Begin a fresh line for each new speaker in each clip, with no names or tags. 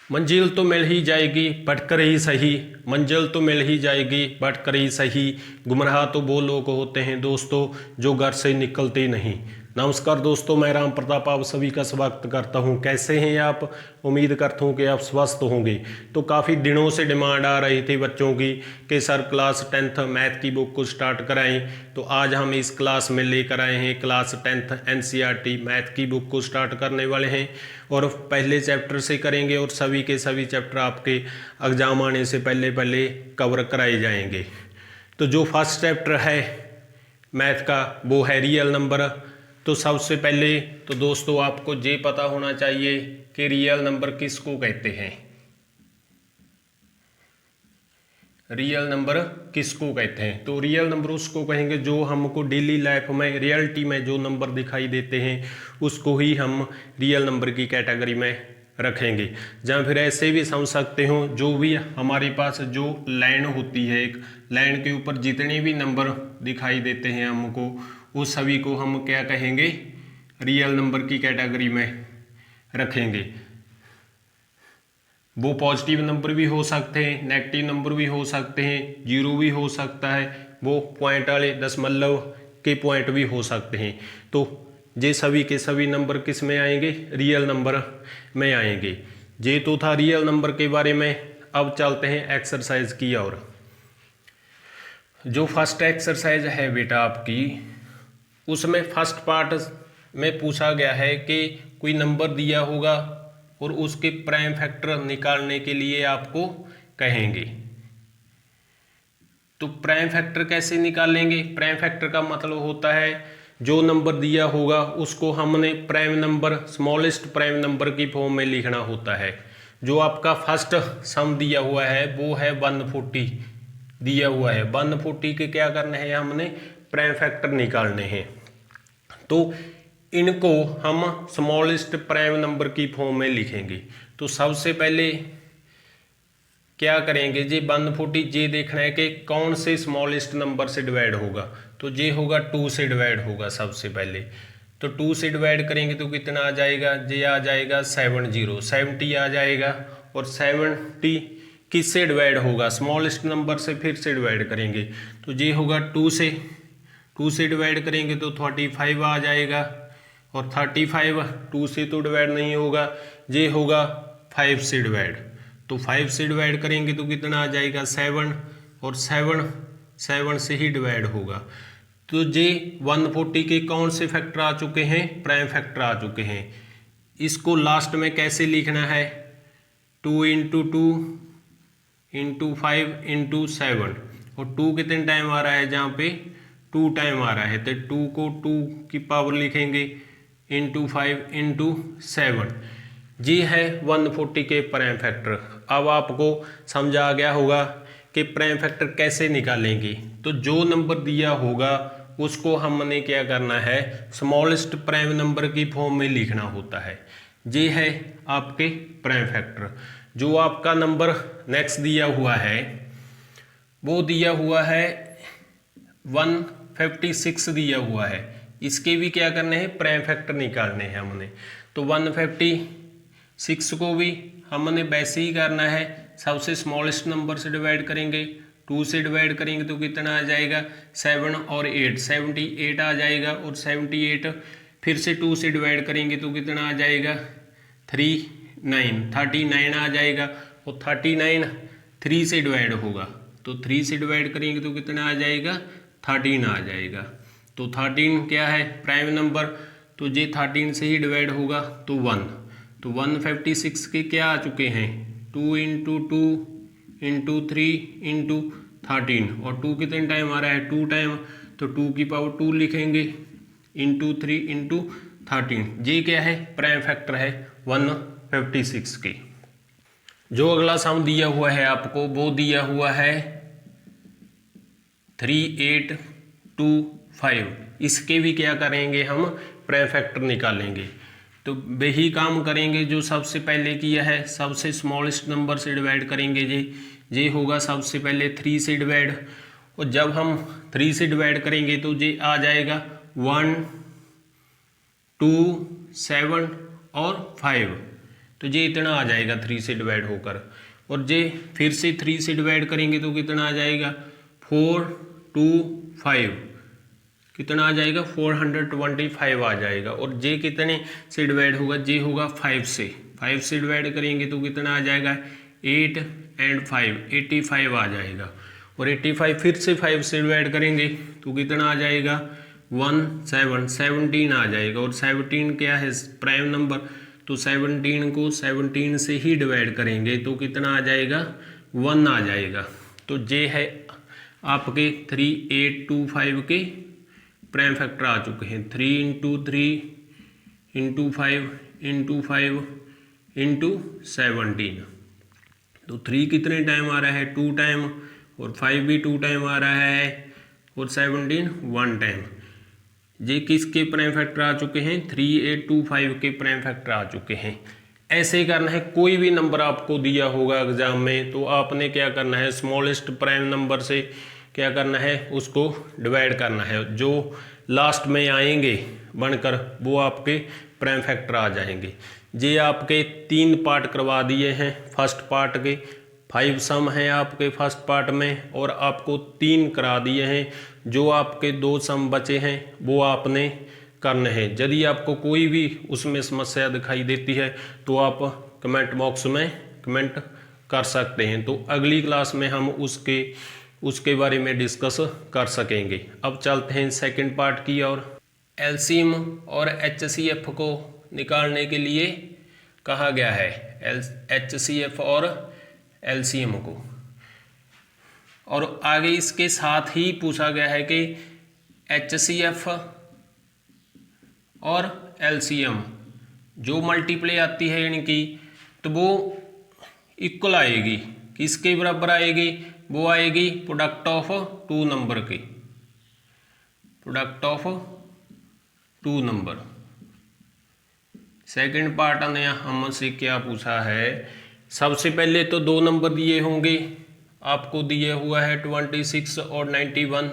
मंजिल तो मिल ही जाएगी भटकर ही सही, मंजिल तो मिल ही जाएगी भटकर ही सही। गुमराह तो वो लोग होते हैं दोस्तों जो घर से निकलते नहीं। नमस्कार दोस्तों, मैं राम प्रताप आप सभी का स्वागत करता हूं। कैसे हैं आप? उम्मीद करता हूं कि आप स्वस्थ होंगे। तो काफ़ी दिनों से डिमांड आ रही थी बच्चों की कि सर क्लास 10th मैथ की बुक को स्टार्ट कराएं। तो आज हम इस क्लास में लेकर आए हैं क्लास 10th NCERT मैथ की बुक को स्टार्ट करने वाले हैं और पहले चैप्टर से करेंगे और सभी के सभी चैप्टर आपके एग्जाम आने से पहले पहले कवर कराए जाएंगे। तो जो फर्स्ट चैप्टर है मैथ का वो है रियल नंबर। तो सबसे पहले तो दोस्तों आपको ये पता होना चाहिए कि रियल नंबर किसको कहते हैं। रियल नंबर किसको कहते हैं? तो रियल नंबर उसको कहेंगे जो हमको डेली लाइफ में रियलिटी में जो नंबर दिखाई देते हैं उसको ही हम रियल नंबर की कैटेगरी में रखेंगे। जहाँ फिर ऐसे भी समझ सकते हो जो भी हमारे पास जो लाइन होती है, एक लाइन के ऊपर जितने भी नंबर दिखाई देते हैं हमको उस सभी को हम क्या कहेंगे? रियल नंबर की कैटेगरी में रखेंगे। वो पॉजिटिव नंबर भी हो सकते हैं, नेगेटिव नंबर भी हो सकते हैं, जीरो भी हो सकता है, वो पॉइंट वाले दशमलव के पॉइंट भी हो सकते हैं। तो ये सभी के सभी नंबर किस में आएंगे? रियल नंबर में आएंगे। ये तो था रियल नंबर के बारे में। अब चलते हैं एक्सरसाइज की ओर। जो फर्स्ट एक्सरसाइज है बेटा आपकी, उसमें फर्स्ट पार्ट में पूछा गया है कि कोई नंबर दिया होगा और उसके प्राइम फैक्टर निकालने के लिए आपको कहेंगे। तो प्राइम फैक्टर कैसे निकालेंगे? प्राइम फैक्टर का मतलब होता है जो नंबर दिया होगा उसको हमने prime number, smallest prime number की फॉर्म में लिखना होता है। जो आपका फर्स्ट सम दिया हुआ है वो है 140 दिया हुआ है। 140 के क्या करने हैं? हमने प्राइम फैक्टर निकालने हैं। तो इनको हम स्मॉलेस्ट प्राइम नंबर की फॉर्म में लिखेंगे। तो सबसे पहले क्या करेंगे? जी 140 जे देखना है कि कौन से स्मॉलेस्ट नंबर से डिवाइड होगा। तो जे होगा 2 से डिवाइड होगा सबसे पहले। तो 2 से डिवाइड करेंगे तो कितना आ जाएगा? जे आ जाएगा 70 आ जाएगा। और 70 किससे डिवाइड होगा? स्मॉलेस्ट नंबर से फिर से डिवाइड करेंगे। तो जे होगा 2 से डिवाइड करेंगे तो 35 आ जाएगा। और 35 2 से तो डिवाइड नहीं होगा, ये होगा 5 से डिवाइड। तो 5 से डिवाइड करेंगे तो कितना आ जाएगा? 7। और 7 से ही डिवाइड होगा। तो ये 140 के कौन से फैक्टर आ चुके हैं? प्राइम फैक्टर आ चुके हैं। इसको लास्ट में कैसे लिखना है? 2 × 2 × 5 × 7। और 2 कितने टाइम आ रहा है? जहाँ पे 2 टाइम आ रहा है तो 2 को 2 की पावर लिखेंगे × 5 × 7। जी है 140 के प्राइम फैक्टर। अब आपको समझ आ गया होगा कि प्राइम फैक्टर कैसे निकालेंगे। तो जो नंबर दिया होगा उसको हमने क्या करना है? स्मॉलेस्ट प्राइम नंबर की फॉर्म में लिखना होता है। ये है आपके प्राइम फैक्टर। जो आपका नंबर नेक्स्ट दिया हुआ है वो दिया हुआ है 156 दिया हुआ है। इसके भी क्या करने हैं? प्राइम फैक्टर निकालने हैं हमने। तो 156 को भी हमने वैसे ही करना है, सबसे स्मॉलेस्ट नंबर से डिवाइड करेंगे। 2 से डिवाइड करेंगे तो कितना आ जाएगा? 7 और 8 78 आ जाएगा। और 78 फिर से 2 से डिवाइड करेंगे तो कितना आ जाएगा? 39 आ जाएगा। और 39 3 से डिवाइड होगा तो 3 से डिवाइड करेंगे तो कितना आ जाएगा? 13 आ जाएगा। तो 13 क्या है? Prime number. तो ये 13 से ही डिवाइड होगा तो 1। तो 156 के क्या आ चुके हैं? 2 × 2 × 3 × 13। और 2 कितने टाइम आ रहा है? 2 टाइम। तो 2 की पावर 2 लिखेंगे × 3 × 13। ये क्या है? प्राइम फैक्टर है 156 के। जो अगला सम दिया हुआ है आपको वो दिया हुआ है 3825। इसके भी क्या करेंगे? हम प्राइम फैक्टर निकालेंगे। तो वही काम करेंगे जो सबसे पहले किया है, सबसे स्मॉलेस्ट नंबर से डिवाइड करेंगे। ये होगा सबसे पहले 3 से डिवाइड। और जब हम 3 से डिवाइड करेंगे तो ये आ जाएगा 1 2 7 और 5। तो ये इतना आ जाएगा 3 से डिवाइड होकर, और ये फिर से 3 से डिवाइड करेंगे तो कितना आ जाएगा 4 2 5, कितना आ जाएगा 425 आ जाएगा। और जे कितने से डिवाइड होगा, जे होगा 5 से डिवाइड करेंगे तो कितना आ जाएगा 8 एंड 5 85 आ जाएगा। और 85 फिर से 5 से डिवाइड करेंगे तो कितना आ जाएगा 17 आ जाएगा। और 17 क्या है प्राइम नंबर, तो 17 को 17 से ही डिवाइड करेंगे तो कितना आ जाएगा 1 आ जाएगा। तो ये है आपके 3825 के प्राइम फैक्टर आ चुके हैं। 3 इंटू 3 इंटू 5 इंटू 5 इंटू 17, तो 3 कितने टाइम आ रहा है 2 टाइम, और 5 भी 2 टाइम आ रहा है, और 17 1 टाइम। ये किसके प्राइम फैक्टर आ चुके हैं 3825 के प्राइम फैक्टर आ चुके हैं। ऐसे करना है, कोई भी नंबर आपको दिया होगा एग्जाम में तो आपने क्या करना है स्मॉलेस्ट प्राइम नंबर से क्या करना है उसको डिवाइड करना है, जो लास्ट में आएंगे बनकर वो आपके प्राइम फैक्टर आ जाएंगे। ये आपके 3 पार्ट करवा दिए हैं फर्स्ट पार्ट के, 5 सम हैं आपके फर्स्ट पार्ट में, और आपको 3 करा दिए हैं। जो आपके 2 सम बचे हैं वो आपने करने हैं। यदि आपको कोई भी उसमें समस्या दिखाई देती है तो आप कमेंट बॉक्स में कमेंट कर सकते हैं, तो अगली क्लास में हम उसके बारे में डिस्कस कर सकेंगे। अब चलते हैं सेकंड पार्ट की ओर। एलसीएम और एचसीएफ को निकालने के लिए कहा गया है, एचसीएफ और एलसीएम को, और आगे इसके साथ ही पूछा गया है कि एचसीएफ और एलसीएम जो मल्टीप्लाई आती है इनकी तो वो इक्वल आएगी, किसके बराबर आएगी, वो आएगी प्रोडक्ट ऑफ 2 नंबर की, product of 2 number. Second part ने हमसे क्या पूछा है, सबसे पहले तो 2 नंबर दिए होंगे, आपको दिए हुआ है 26 और 91।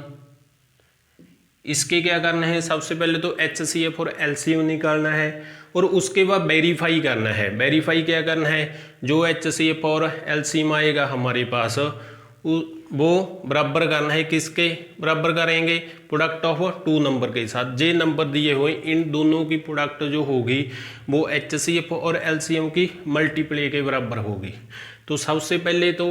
इसके क्या करना है, सबसे पहले तो एचसीएफ और एलसीएम निकालना है और उसके बाद वेरीफाई करना है। वेरीफाई क्या करना है, जो एचसीएफ और एलसीएम आएगा हमारे पास वो बराबर करना है, किसके बराबर करेंगे, प्रोडक्ट ऑफ 2 नंबर के साथ। जे नंबर दिए हुए इन दोनों की प्रोडक्ट जो होगी वो एचसीएफ और एलसीएम की मल्टीप्लाई के बराबर होगी। तो सबसे पहले तो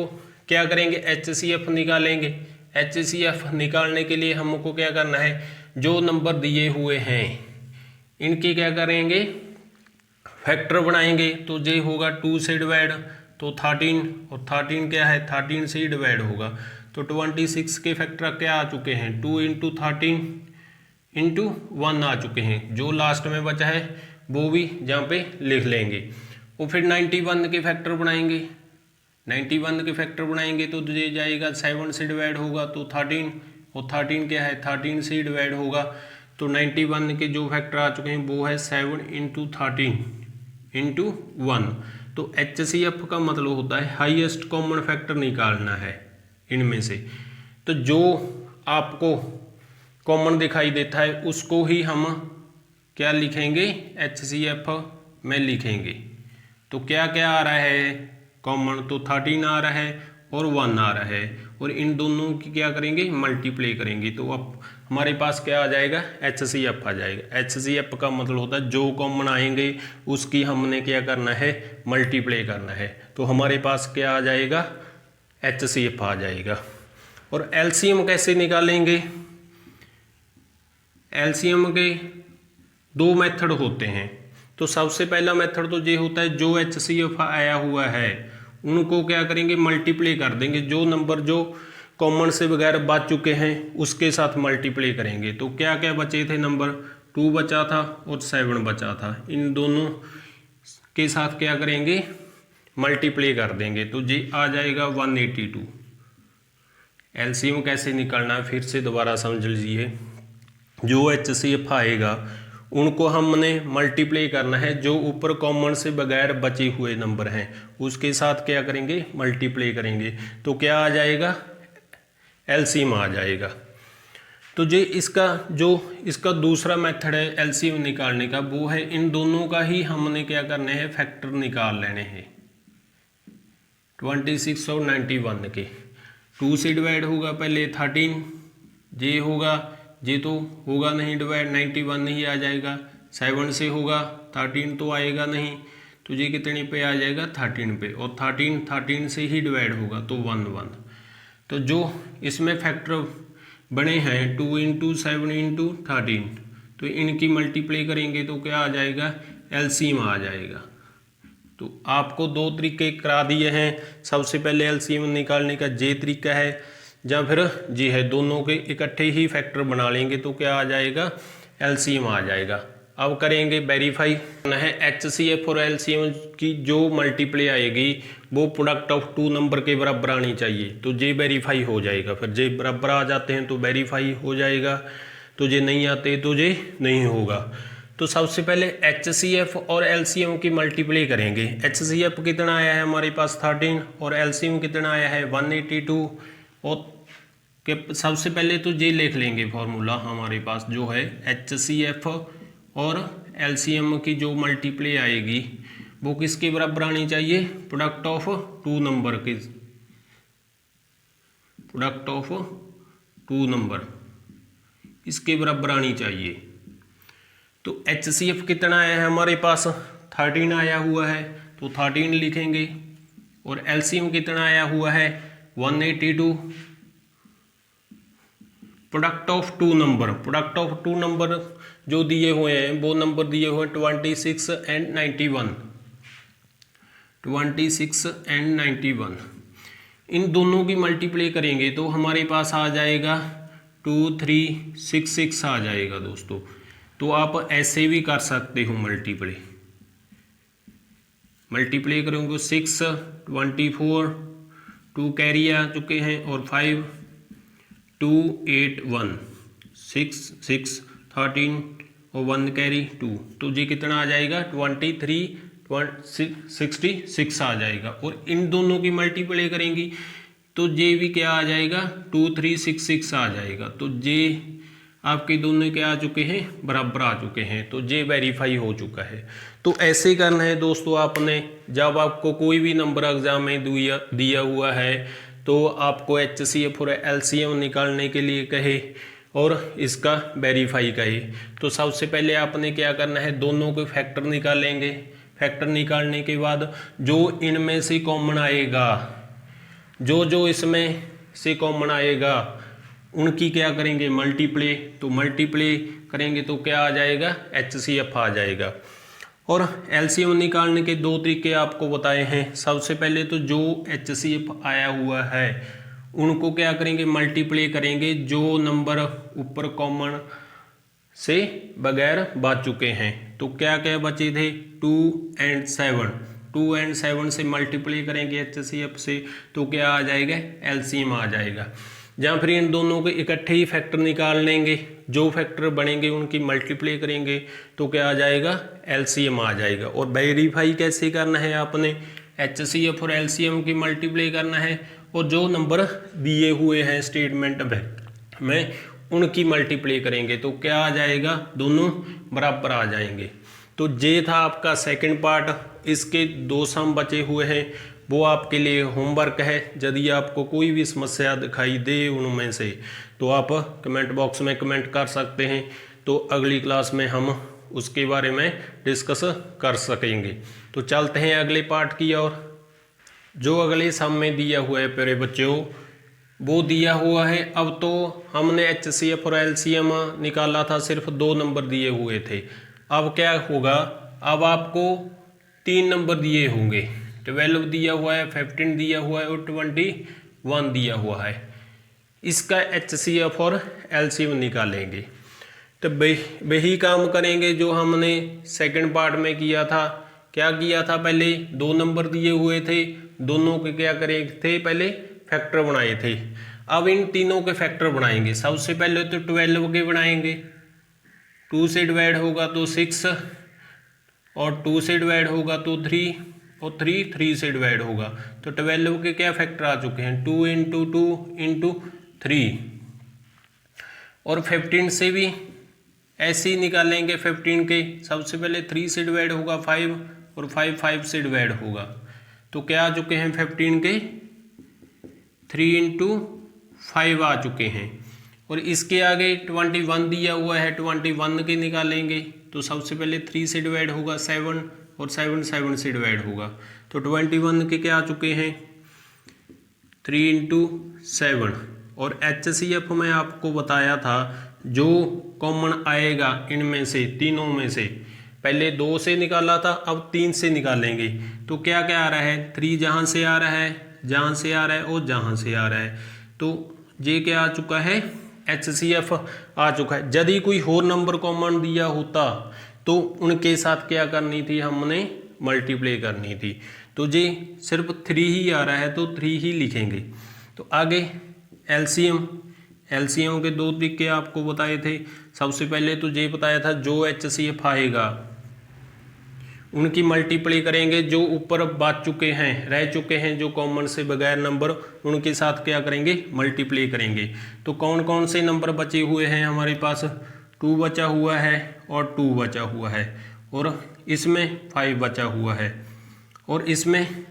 क्या करेंगे, एचसीएफ निकालेंगे। एचसीएफ निकालने के लिए हमको क्या करना है, जो नंबर दिए हुए हैं इनके क्या करेंगे, फैक्टर बनाएंगे। तो जे होगा 2 से डिवाइड तो 13, और 13 क्या है 13 से ही डिवाइड होगा। तो 26 के फैक्टर क्या आ चुके हैं 2 इंटू 13 इंटू 1 आ चुके हैं। जो लास्ट में बचा है वो भी यहाँ पे लिख लेंगे। और फिर 91 के फैक्टर बनाएंगे। 91 के फैक्टर बनाएंगे तो ये जाएगा 7 से डिवाइड होगा तो 13, और 13 क्या है 13 से ही डिवाइड होगा। तो 91 के जो फैक्टर आ चुके हैं वो है 7 इंटू 13 इंटू 1। तो एचसीएफ का मतलब होता है हाईएस्ट कॉमन फैक्टर निकालना है इनमें से। तो जो आपको कॉमन दिखाई देता है उसको ही हम क्या लिखेंगे, एचसीएफ में लिखेंगे। तो क्या क्या आ रहा है कॉमन, तो 13 आ रहा है और 1 आ रहा है, और इन दोनों की क्या करेंगे मल्टीप्लाई करेंगे तो अब हमारे पास क्या आ जाएगा, एचसीएफ आ जाएगा। एचसीएफ का मतलब होता है जो कॉमन आएंगे उसकी हमने क्या करना है, मल्टीप्लाई करना है। तो हमारे पास क्या आ जाएगा, एचसीएफ आ जाएगा। और एलसीएम कैसे निकालेंगे, एलसीएम के 2 मेथड होते हैं। तो सबसे पहला मेथड तो ये होता है जो एचसीएफ आया हुआ है उनको क्या करेंगे, मल्टीप्लाई कर देंगे। जो नंबर जो कॉमन से बगैर बच चुके हैं उसके साथ मल्टीप्लाई करेंगे। तो क्या क्या बचे थे नंबर, 2 बचा था और 7 बचा था, इन दोनों के साथ क्या करेंगे, मल्टीप्लाई कर देंगे। तो ये आ जाएगा 182। एलसीएम कैसे निकालना है फिर से दोबारा समझ लीजिए। जो एचसीएफ आएगा उनको हमने मल्टीप्लाई करना है, जो ऊपर कॉमन से बगैर बचे हुए नंबर हैं उसके साथ क्या करेंगे, मल्टीप्लाई करेंगे। तो क्या आ जाएगा, एलसीएम आ जाएगा। तो इसका दूसरा मेथड है एलसीएम निकालने का, वो है इन दोनों का ही हमने क्या करने हैं, फैक्टर निकाल लेने हैं 26 और 91 के। 2 से डिवाइड होगा पहले 13, जे होगा, जे तो होगा नहीं डिवाइड, 91 ही आ जाएगा। 7 से होगा 13 तो आएगा नहीं, तो ये कितने पे आ जाएगा, 13 पे, और 13 से ही डिवाइड होगा तो 1 तो जो इसमें फैक्टर बने हैं 2 × 7 × 13, तो इनकी मल्टीप्लाई करेंगे तो क्या आ जाएगा, एलसीएम आ जाएगा। तो आपको 2 तरीके करा दिए हैं, सबसे पहले एलसीएम निकालने का जे तरीका है, या फिर जी है दोनों के इकट्ठे ही फैक्टर बना लेंगे तो क्या आ जाएगा, एलसीएम आ जाएगा। अब करेंगे वेरीफाई है एचसीएफ और एलसीएम की जो मल्टीप्लाई आएगी वो प्रोडक्ट ऑफ 2 नंबर के बराबर आनी चाहिए, तो जे वेरीफाई हो जाएगा। फिर जे बराबर आ जाते हैं तो वेरीफाई हो जाएगा, तो जे नहीं आते तो जे नहीं होगा। तो सबसे पहले एचसीएफ और एलसीएम की मल्टीप्लाई करेंगे। एचसीएफ कितना आया है हमारे पास 13 और एलसीएम कितना आया है 182, और सबसे पहले तो जे लिख लेंगे फॉर्मूला हमारे पास जो है एचसीएफ और एलसीएम की जो मल्टीप्लाई आएगी वो किसके बराबर आनी चाहिए, प्रोडक्ट ऑफ 2 नंबर के, प्रोडक्ट ऑफ 2 नंबर इसके बराबर आनी चाहिए। तो एचसीएफ कितना आया है हमारे पास 13 आया हुआ है, तो 13 लिखेंगे, और एलसीएम कितना आया हुआ है 182। Product of 2 number, product of 2 number जो दिए हुए हैं वो नंबर दिए हुए हैं 26 और 91, 26 और 91। इन दोनों की मल्टीप्लाई करेंगे तो हमारे पास आ जाएगा 2366 आ जाएगा दोस्तों। तो आप ऐसे भी कर सकते हो मल्टीप्लाई करेंगे 6 24 2 कैरी आ चुके हैं, और 5 2 8 1 6 6 13 और 1 कैरी 2, तो ये कितना आ जाएगा 2366 आ जाएगा। और इन दोनों की मल्टीप्लाई करेंगी तो ये भी क्या आ जाएगा 2366 आ जाएगा। तो ये आपके दोनों क्या आ चुके हैं, बराबर आ चुके हैं, तो ये वेरीफाई हो चुका है। तो ऐसे करना है दोस्तों आपने, जब आपको कोई भी नंबर एग्जाम में दिया हुआ है तो आपको एचसीएफ और एलसीएम निकालने के लिए कहे और इसका वेरीफाई कहे, तो सबसे पहले आपने क्या करना है, दोनों के फैक्टर निकालेंगे। फैक्टर निकालने के बाद जो इनमें से कॉमन आएगा, जो इसमें से कॉमन आएगा उनकी क्या करेंगे, मल्टीप्लाई। तो मल्टीप्लाई करेंगे तो क्या आ जाएगा, एचसीएफ आ जाएगा। और एलसीएम निकालने के 2 तरीके आपको बताए हैं। सबसे पहले तो जो एचसीएफ आया हुआ है उनको क्या करेंगे, मल्टीप्लाई करेंगे जो नंबर ऊपर कॉमन से बगैर बच चुके हैं। तो क्या क्या बचे थे, 2 और 7, 2 और 7 से मल्टीप्लाई करेंगे एचसीएफ से तो क्या आ जाएगा, एलसीएम आ जाएगा। या फिर इन दोनों के इकट्ठे ही फैक्टर निकाल लेंगे, जो फैक्टर बनेंगे उनकी मल्टीप्लाई करेंगे तो क्या आ जाएगा, एलसीएम आ जाएगा। और वेरीफाई कैसे करना है, आपने एचसीएफ और एलसीएम की मल्टीप्लाई करना है, और जो नंबर दिए हुए हैं स्टेटमेंट में उनकी मल्टीप्लाई करेंगे तो क्या आ जाएगा, दोनों बराबर आ जाएंगे। तो ये था आपका सेकंड पार्ट। इसके 2 सम बचे हुए हैं, वो आपके लिए होमवर्क है। यदि आपको कोई भी समस्या दिखाई दे उनमें से तो आप कमेंट बॉक्स में कमेंट कर सकते हैं, तो अगली क्लास में हम उसके बारे में डिस्कस कर सकेंगे। तो चलते हैं अगले पार्ट की ओर। जो अगले सम में दिया हुआ है प्यारे बच्चों, वो दिया हुआ है, अब तो हमने एचसीएफ और एलसीएम निकाला था, सिर्फ 2 नंबर दिए हुए थे। अब क्या होगा, अब आपको 3 नंबर दिए होंगे, 12 दिया हुआ है, 15 दिया हुआ है और 21 दिया हुआ है। इसका एचसीएफ और एलसीएम निकालेंगे। तो वही काम करेंगे जो हमने सेकंड पार्ट में किया था। क्या किया था, पहले 2 नंबर दिए हुए थे, दोनों के क्या करे थे, पहले फैक्टर बनाए थे। अब इन तीनों के फैक्टर बनाएंगे। सबसे पहले तो 12 के बनाएंगे, 2 से डिवाइड होगा तो 6, और 2 से डिवाइड होगा तो 3, और 3 से डिवाइड होगा तो 12 के क्या फैक्टर आ चुके हैं, 2 × 2 × 3। और 15 से भी ऐसे ही निकालेंगे। 15 के सबसे पहले 3 से डिवाइड होगा 5 और 5 से डिवाइड होगा, तो क्या आ चुके हैं 15 के 3 × 5 आ चुके हैं। और इसके आगे 21 दिया हुआ है, 21 के निकालेंगे तो सबसे पहले 3 से डिवाइड होगा 7 और 7 से डिवाइड होगा, तो 21 के क्या आ चुके हैं 3 × 7। और HCF में आपको बताया था जो कॉमन आएगा इनमें से तीनों में से, पहले 2 से निकाला था अब 3 से निकालेंगे, तो क्या क्या आ रहा है 3 जहाँ से आ रहा है, जहाँ से आ रहा है और जहाँ से आ रहा है, तो ये क्या आ चुका है HCF आ चुका है। यदि कोई और नंबर कॉमन दिया होता तो उनके साथ क्या करनी थी, हमने मल्टीप्लाई करनी थी, तो ये सिर्फ 3 ही आ रहा है तो 3 ही लिखेंगे। तो आगे एलसीएम के 2 तरीके आपको बताए थे। सबसे पहले तो ये बताया था जो HCF आएगा उनकी मल्टीप्लाई करेंगे, जो ऊपर बच चुके हैं रह चुके हैं जो कॉमन से बगैर नंबर, उनके साथ क्या करेंगे मल्टीप्लाई करेंगे। तो कौन कौन से नंबर बचे हुए हैं हमारे पास, 2 बचा हुआ है और 2 बचा हुआ है और इसमें 5 बचा हुआ है और इसमें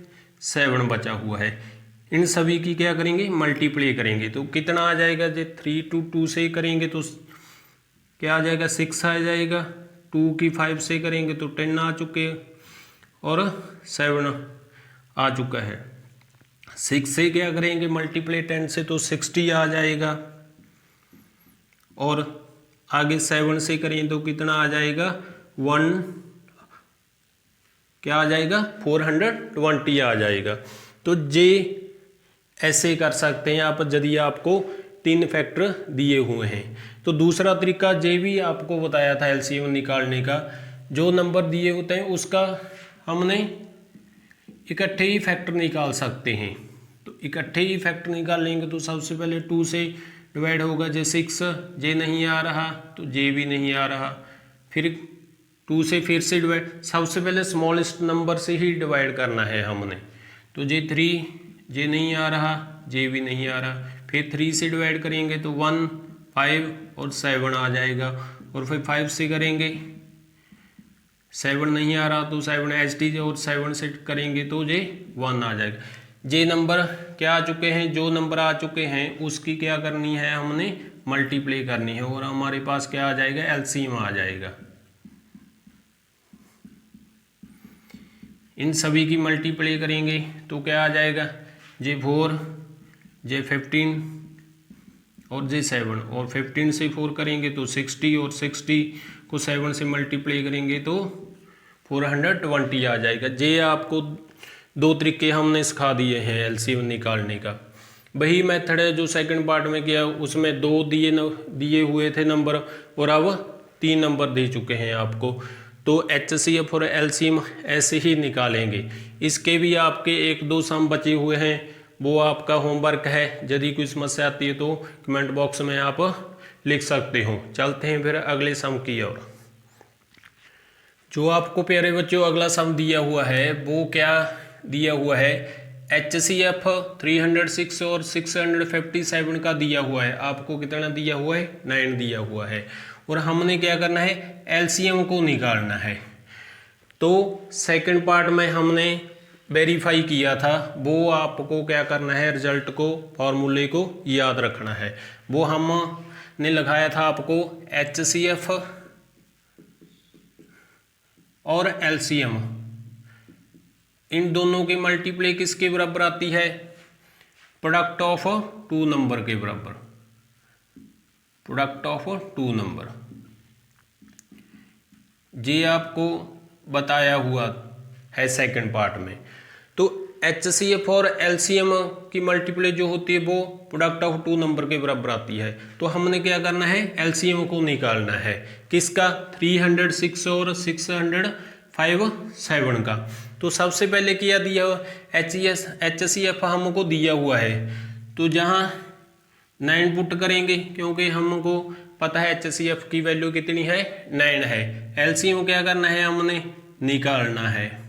7 बचा हुआ है। इन सभी की क्या करेंगे मल्टीप्लाई करेंगे, तो कितना आ जाएगा, जो 3 × 2 से करेंगे तो क्या आ जाएगा 6 आ जाएगा, 2 की 5 से करेंगे तो 10 आ चुके और 7 आ चुका है। 6 से क्या करेंगे मल्टीप्लाई 10 से तो 60 आ जाएगा और आगे 7 से करें तो कितना आ जाएगा 1 क्या आ जाएगा 420 आ जाएगा। तो ये ऐसे कर सकते हैं आप यदि आपको 3 फैक्टर दिए हुए हैं। तो दूसरा तरीका ये भी आपको बताया था एलसीएम निकालने का, जो नंबर दिए होते हैं उसका हमने इकट्ठे ही फैक्टर निकाल सकते हैं। तो इकट्ठे ही फैक्टर निकालेंगे तो सबसे पहले 2 से डिवाइड होगा, जे 6 जे नहीं आ रहा तो जे भी नहीं आ रहा, फिर 2 से फिर से डिवाइड, सबसे पहले स्मॉलेस्ट नंबर से ही डिवाइड करना है हमने, तो जे 3 जे नहीं आ रहा जे भी नहीं आ रहा, फिर 3 से डिवाइड करेंगे तो 1 5 और 7 आ जाएगा और फिर 5 से करेंगे 7 नहीं आ रहा तो 7 HT और 7 से करेंगे तो जे 1 आ जाएगा। जे नंबर क्या आ चुके हैं, जो नंबर आ चुके हैं उसकी क्या करनी है हमने मल्टीप्लाई करनी है और हमारे पास क्या आ जाएगा एलसीएम आ जाएगा। इन सभी की मल्टीप्लाई करेंगे तो क्या आ जाएगा J4 J15 और J7 और 15 से 4 करेंगे तो 60 और 60 को 7 से मल्टीप्लाई करेंगे तो 420 आ जाएगा। जे आपको 2 तरीके हमने सिखा दिए हैं एलसीएम निकालने का। वही मेथड है जो सेकंड पार्ट में किया, उसमें 2 दिए हुए थे नंबर और अब 3 नंबर दे चुके हैं आपको। तो HCF और एलसीएम ऐसे ही निकालेंगे। इसके भी आपके 1-2 सम बचे हुए हैं, वो आपका होमवर्क है। यदि कोई समस्या आती है तो कमेंट बॉक्स में आप लिख सकते हो। चलते हैं फिर अगले सम की ओर। जो आपको प्यारे बच्चों अगला सम दिया हुआ है वो क्या दिया हुआ है, HCF 306 और 657 का दिया हुआ है। आपको कितना दिया हुआ है 9 दिया हुआ है और हमने क्या करना है एलसीएम को निकालना है। तो सेकंड पार्ट में हमने वेरीफाई किया था, वो आपको क्या करना है रिजल्ट को फॉर्मूले को याद रखना है। वो हमने लगाया था आपको HCF और एलसीएम, इन दोनों की मल्टीप्लाई किसके बराबर आती है, प्रोडक्ट ऑफ 2 नंबर के बराबर, प्रोडक्ट ऑफ 2 नंबर। ये आपको बताया हुआ है सेकंड पार्ट में। तो HCF और LCM की मल्टीप्लाई जो होती है वो प्रोडक्ट ऑफ 2 नंबर के बराबर आती है। तो हमने क्या करना है LCM को निकालना है, किसका 306 और 657 का। तो सबसे पहले क्या दिया हुआ HCF हमको दिया हुआ है, तो जहाँ 9 पुट करेंगे क्योंकि हमको पता है HCF की वैल्यू कितनी है 9 है। LCM क्या करना है हमने निकालना है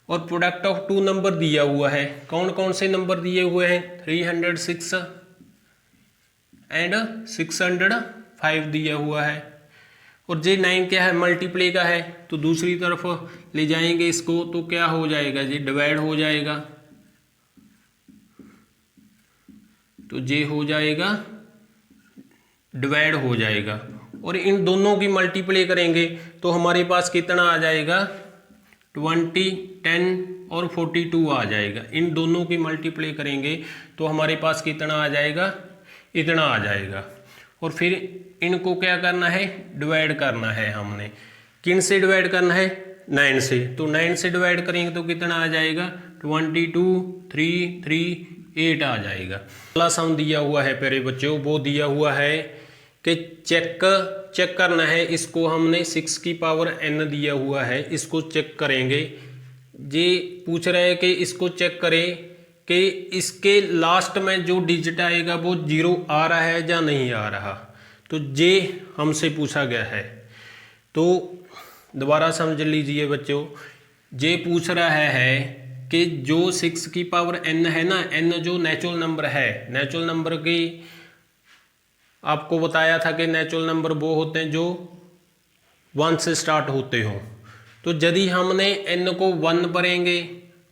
और प्रोडक्ट ऑफ 2 नंबर दिया हुआ है। कौन कौन से नंबर दिए हुए हैं 306 एंड 605 दिया हुआ है। और जे 9 क्या है, मल्टीप्ले का है, तो दूसरी तरफ ले जाएंगे इसको तो क्या हो जाएगा जी, डिवाइड हो जाएगा, तो जे हो जाएगा डिवाइड हो जाएगा। और इन दोनों की मल्टीप्ले करेंगे तो हमारे पास कितना आ जाएगा, 20, 10 और 42 आ जाएगा। इन दोनों की मल्टीप्ले करेंगे तो हमारे पास कितना आ जाएगा, इतना आ जाएगा। और फिर इनको क्या करना है, डिवाइड करना है हमने। किन से डिवाइड करना है, 9 से। तो 9 से डिवाइड करेंगे तो कितना आ जाएगा, 22, 3, 3, 8 आ जाएगा। अगला सम दिया हुआ है प्यारे बच्चों, वो दिया हुआ है कि चेक करना है इसको। हमने 6 की पावर n दिया हुआ है, इसको चेक करेंगे। ये पूछ रहे हैं कि इसको चेक करें कि इसके लास्ट में जो डिजिट आएगा वो 0 आ रहा है या नहीं आ रहा। तो ये हमसे पूछा गया है। तो दोबारा समझ लीजिए बच्चों, ये पूछ रहा है कि जो 6 की पावर n है ना, n जो नेचुरल नंबर है, नेचुरल नंबर की आपको बताया था कि नेचुरल नंबर वो होते हैं जो 1 से स्टार्ट होते हों। तो यदि हमने n को 1 भरेंगे,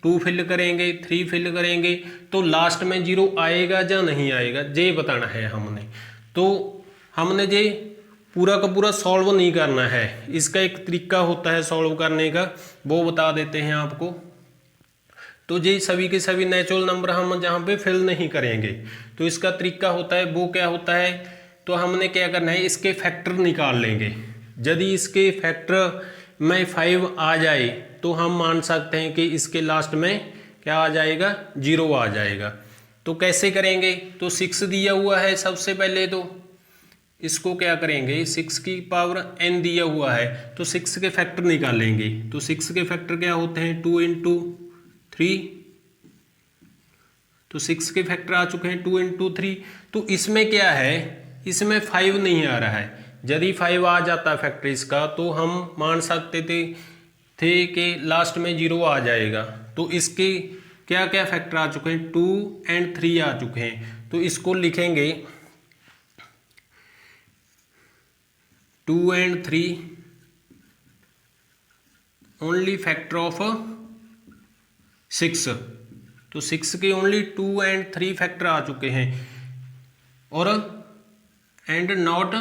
2 फिल करेंगे, 3 फिल करेंगे तो लास्ट में 0 आएगा या नहीं आएगा, ये बताना है हमने। तो हमने ये पूरा का पूरा सॉल्व नहीं करना है, इसका एक तरीका होता है सॉल्व करने का, वो बता देते हैं आपको। तो ये सभी के सभी नेचुरल नंबर हम जहाँ पे फिल नहीं करेंगे, तो इसका तरीका होता है, वो क्या होता है, तो हमने क्या करना है, इसके फैक्टर निकाल लेंगे। यदि इसके फैक्टर में 5 आ जाए तो हम मान सकते हैं कि इसके लास्ट में क्या आ जाएगा, 0 आ जाएगा। तो कैसे करेंगे, तो 6 दिया हुआ है, सबसे पहले तो इसको क्या करेंगे, 6 की पावर n दिया हुआ है तो 6 के फैक्टर निकालेंगे। तो 6 के फैक्टर क्या होते हैं, 2 × 3, तो 6 के फैक्टर आ चुके हैं 2 × 3। तो इसमें क्या है, इसमें 5 नहीं आ रहा है। यदि 5 आ जाता फैक्टर इसका तो हम मान सकते थे कि लास्ट में 0 आ जाएगा। तो इसके क्या क्या फैक्टर आ चुके हैं, 2 और 3 आ चुके हैं। तो इसको लिखेंगे 2 और 3 ओनली फैक्टर ऑफ 6। तो 6 के ओनली 2 और 3 फैक्टर आ चुके हैं, और एंड नॉट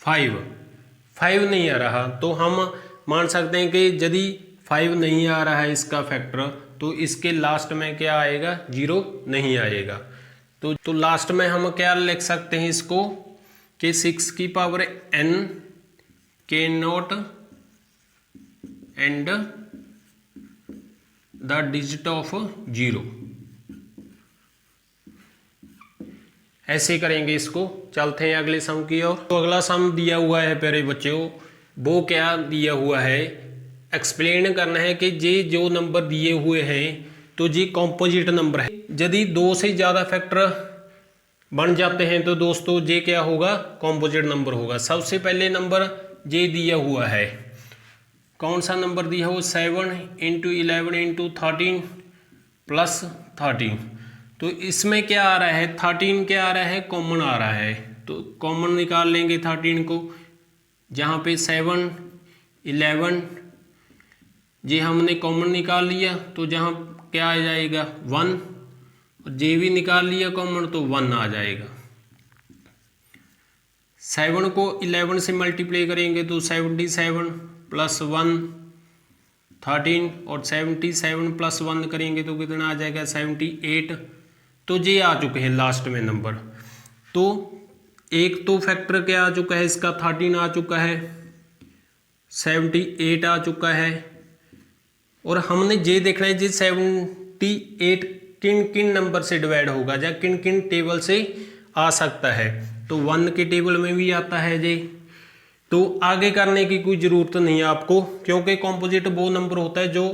5 नहीं आ रहा। तो हम मान सकते हैं कि यदि 5 नहीं आ रहा है इसका फैक्टर तो इसके लास्ट में क्या आएगा, 0 नहीं आएगा। तो लास्ट में हम क्या लिख सकते हैं इसको कि 6 की power n can not and the digit of 0। ऐसे करेंगे इसको। चलते हैं अगले सम की ओर। तो अगला सम दिया हुआ है प्यारे बच्चों, वो क्या दिया हुआ है, एक्सप्लेन करना है कि ये जो नंबर दिए हुए हैं तो ये कॉम्पोजिट नंबर है। यदि 2 से ज़्यादा फैक्टर बन जाते हैं तो दोस्तों ये क्या होगा, कॉम्पोजिट नंबर होगा। सबसे पहले नंबर ये दिया हुआ है, कौन सा नंबर दिया हो, 7 × 11 × 13 + 13। तो इसमें क्या आ रहा है, 13 क्या आ रहा है, कॉमन आ रहा है। तो कॉमन निकाल लेंगे 13 को, जहाँ पे 7, 11 ये हमने कॉमन निकाल लिया, तो जहाँ क्या आ जाएगा 1, और जे भी निकाल लिया कॉमन तो 1 आ जाएगा। 7 को 11 से मल्टीप्लाई करेंगे तो 77 + 1 13, और 77 + 1 करेंगे तो कितना आ जाएगा, 78। तो ये आ चुके हैं लास्ट में नंबर। तो एक तो फैक्टर क्या आ चुका है इसका, 13 आ चुका है, 78 आ चुका है, और हमने ये देखना है जी 78 किन किन नंबर से डिवाइड होगा या किन किन टेबल से आ सकता है। तो 1 के टेबल में भी आता है जी। तो आगे करने की कोई ज़रूरत नहीं है आपको, क्योंकि कॉम्पोजिट वो नंबर होता है जो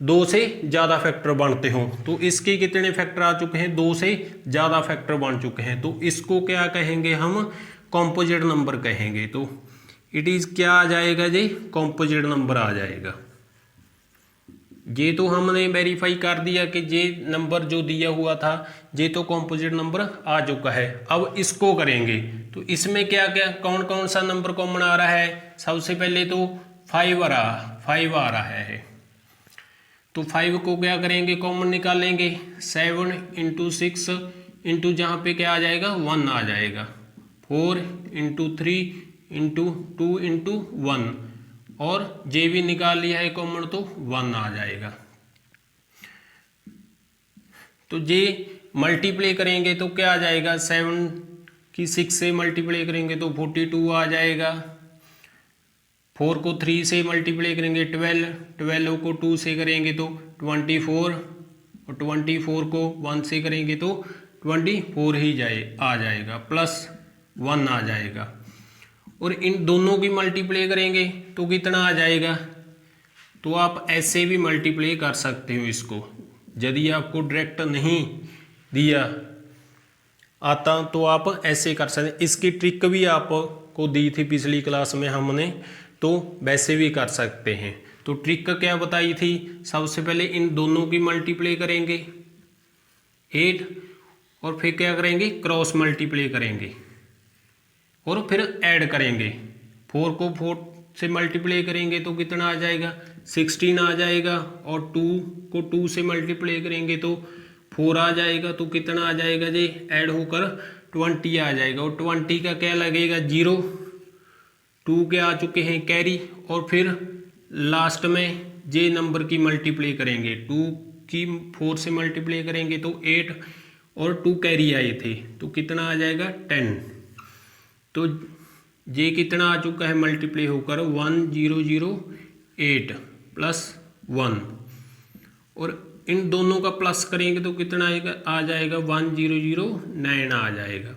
2 से ज़्यादा फैक्टर बनते हों। तो इसके कितने फैक्टर आ चुके हैं, 2 से ज़्यादा फैक्टर बन चुके हैं। तो इसको क्या कहेंगे हम, कॉम्पोजिट नंबर कहेंगे। तो इट इज़ क्या आ जाएगा जी, कॉम्पोजिट नंबर आ जाएगा। ये तो हमने वेरीफाई कर दिया कि ये नंबर जो दिया हुआ था ये तो कॉम्पोजिट नंबर आ चुका है। अब इसको करेंगे तो इसमें क्या क्या कौन कौन सा नंबर कॉमन आ रहा है। सबसे पहले तो 5 आ रहा है, तो 5 को क्या करेंगे कॉमन निकालेंगे। 7 इंटू 6 इंटू जहाँ पे क्या आ जाएगा 1 आ जाएगा। 4 इंटू 3 इंटू 2 इंटू 1 और जे भी निकाल लिया है कॉमन तो 1 आ जाएगा। तो जे मल्टीप्लाई करेंगे तो क्या आ जाएगा 7 की 6 से मल्टीप्लाई करेंगे तो 42 आ जाएगा। 4 को 3 से मल्टीप्लाई करेंगे 12 को 2 से करेंगे तो 24 और 24 को 1 से करेंगे तो 24 ही आ जाएगा प्लस 1 आ जाएगा। और इन दोनों की मल्टीप्लाई करेंगे तो कितना आ जाएगा। तो आप ऐसे भी मल्टीप्लाई कर सकते हो इसको, यदि आपको डायरेक्ट नहीं दिया आता तो आप ऐसे कर सकते हैं। इसकी ट्रिक भी आपको दी थी पिछली क्लास में हमने, तो वैसे भी कर सकते हैं। तो ट्रिक क्या बताई थी, सबसे पहले इन दोनों की मल्टीप्लाई करेंगे 8 और फिर क्या करेंगे क्रॉस मल्टीप्लाई करेंगे और फिर ऐड करेंगे। 4 को 4 से मल्टीप्लाई करेंगे तो कितना आ जाएगा 16 आ जाएगा और 2 को 2 से मल्टीप्लाई करेंगे तो 4 आ जाएगा। तो कितना आ जाएगा जी ऐड होकर 20 आ जाएगा। और 20 का क्या लगेगा 0, 2 के आ चुके हैं कैरी और फिर लास्ट में जे नंबर की मल्टीप्लाई करेंगे। 2 की 4 से मल्टीप्लाई करेंगे तो 8 और 2 कैरी आए थे तो कितना आ जाएगा 10। तो ये कितना आ चुका है मल्टीप्लाई होकर 1008 प्लस 1 और इन दोनों का प्लस करेंगे तो कितना आएगा आ जाएगा 1009 आ जाएगा।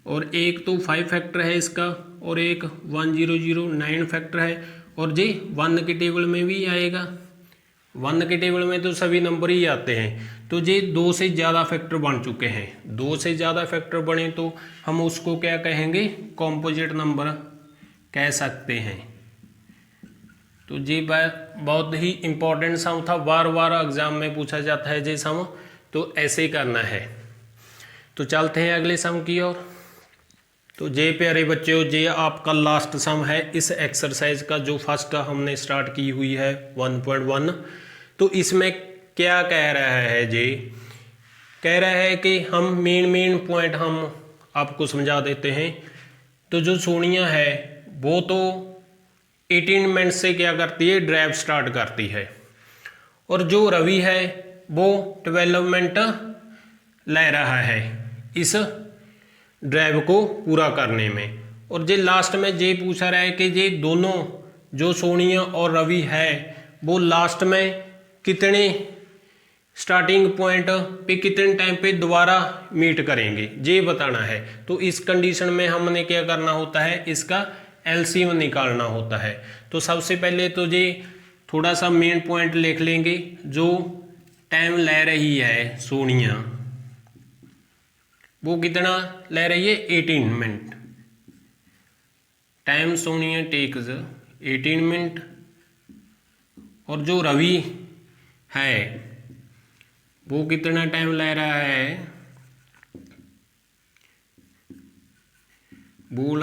और एक तो 5 फैक्टर है इसका और एक 1009 फैक्टर है और जी 1 के टेबल में भी आएगा। 1 के टेबल में तो सभी नंबर ही आते हैं। तो ये 2 से ज़्यादा फैक्टर बन चुके हैं। 2 से ज़्यादा फैक्टर बने तो हम उसको क्या कहेंगे कॉम्पोजिट नंबर कह सकते हैं। तो ये बहुत ही इम्पोर्टेंट सम था, बार बार एग्जाम में पूछा जाता है ये सम, तो ऐसे ही करना है। तो चलते हैं अगले सम की ओर। तो जे प्यारे बच्चों ये आपका लास्ट सम है इस एक्सरसाइज का, जो फर्स्ट हमने स्टार्ट की हुई है 1.1। तो इसमें क्या कह रहा है जे कह रहा है कि हम मेन पॉइंट हम आपको समझा देते हैं। तो जो सोनिया है वो तो 18 मिनट से क्या करती है ड्राइव स्टार्ट करती है और जो रवि है वो 12 मिनट ले रहा है इस ड्राइव को पूरा करने में। और ये लास्ट में ये पूछा रहा है कि ये दोनों जो सोनिया और रवि है वो लास्ट में कितने स्टार्टिंग पॉइंट पे कितने टाइम पे दोबारा मीट करेंगे ये बताना है। तो इस कंडीशन में हमने क्या करना होता है इसका एलसीएम निकालना होता है। तो सबसे पहले तो ये थोड़ा सा मेन पॉइंट लिख लेंगे। जो टाइम ले रही है सोनिया वो कितना ले रही है 18 minute. Time Sonia takes 18 minute और जो रवि है वो कितना टाइम ले रहा है वो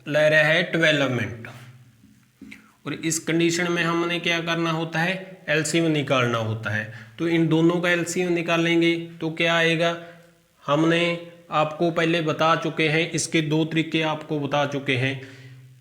ले रहा है 12 मिनट। और इस कंडीशन में हमने क्या करना होता है एलसीएम निकालना होता है। तो इन दोनों का एलसीएम निकालेंगे तो क्या आएगा, हमने आपको पहले बता चुके हैं, इसके 2 तरीके आपको बता चुके हैं।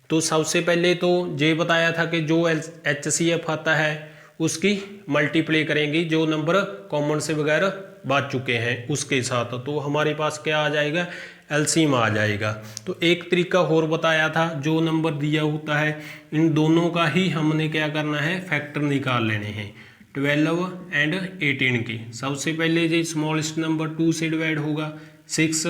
तो सबसे पहले तो ये बताया था कि जो HCF आता है उसकी मल्टीप्लाई करेंगे जो नंबर कॉमन से बगैर बच चुके हैं उसके साथ, तो हमारे पास क्या आ जाएगा एलसीएम आ जाएगा। तो एक तरीका और बताया था, जो नंबर दिया होता है इन दोनों का ही हमने क्या करना है फैक्टर निकाल लेने हैं 12 एंड 18 की। सबसे पहले जो स्मॉलेस्ट नंबर 2 से डिवाइड होगा 6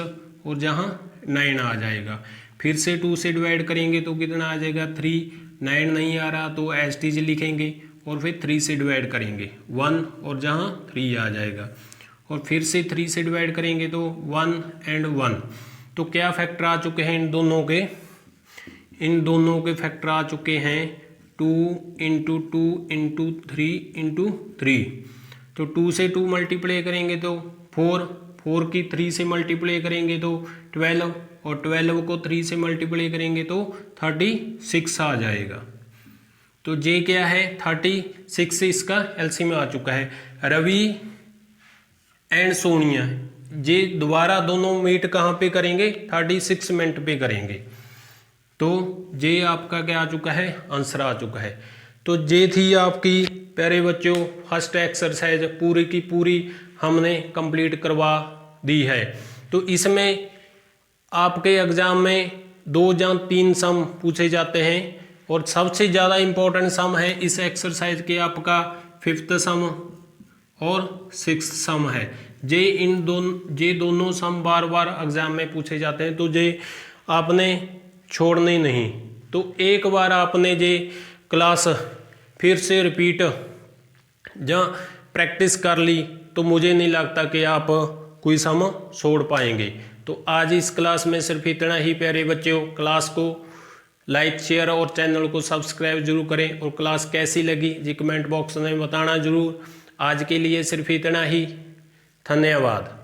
और जहाँ 9 आ जाएगा। फिर से 2 से डिवाइड करेंगे तो कितना आ जाएगा 3। 9 नहीं आ रहा तो एज टी जी लिखेंगे और फिर 3 से डिवाइड करेंगे 1 और जहाँ 3 आ जाएगा। और फिर से 3 से डिवाइड करेंगे तो 1 एंड 1। तो क्या फैक्टर आ चुके हैं इन दोनों के फैक्टर आ चुके हैं 2 इंटू 2 इंटू 3 इंटू 3, तो 2 से 2 मल्टीप्लाई करेंगे तो 4, 4 की 3 से मल्टीप्लाई करेंगे तो 12, और 12 को 3 से मल्टीप्लाई करेंगे तो 36 आ जाएगा। तो जे क्या है 36 से इसका एलसीएम आ चुका है। रवि एंड सोनिया, जे दोबारा दोनों मीट कहाँ पे करेंगे 36 मिनट पे करेंगे, तो जे आपका क्या आ चुका है आंसर आ चुका है। तो जे थी आपकी प्यारे बच्चों फर्स्ट एक्सरसाइज पूरी की पूरी हमने कंप्लीट करवा दी है। तो इसमें आपके एग्जाम में 2 या 3 सम पूछे जाते हैं और सबसे ज़्यादा इम्पोर्टेंट सम है इस एक्सरसाइज के आपका 5th सम और 6th सम है। जे दोनों सम बार बार एग्जाम में पूछे जाते हैं, तो जे आपने छोड़ने नहीं। तो एक बार आपने जे क्लास फिर से रिपीट या प्रैक्टिस कर ली तो मुझे नहीं लगता कि आप कोई सम छोड़ पाएंगे। तो आज इस क्लास में सिर्फ इतना ही प्यारे बच्चों। क्लास को लाइक शेयर और चैनल को सब्सक्राइब जरूर करें, और क्लास कैसी लगी जी कमेंट बॉक्स में बताना जरूर। आज के लिए सिर्फ इतना ही, धन्यवाद।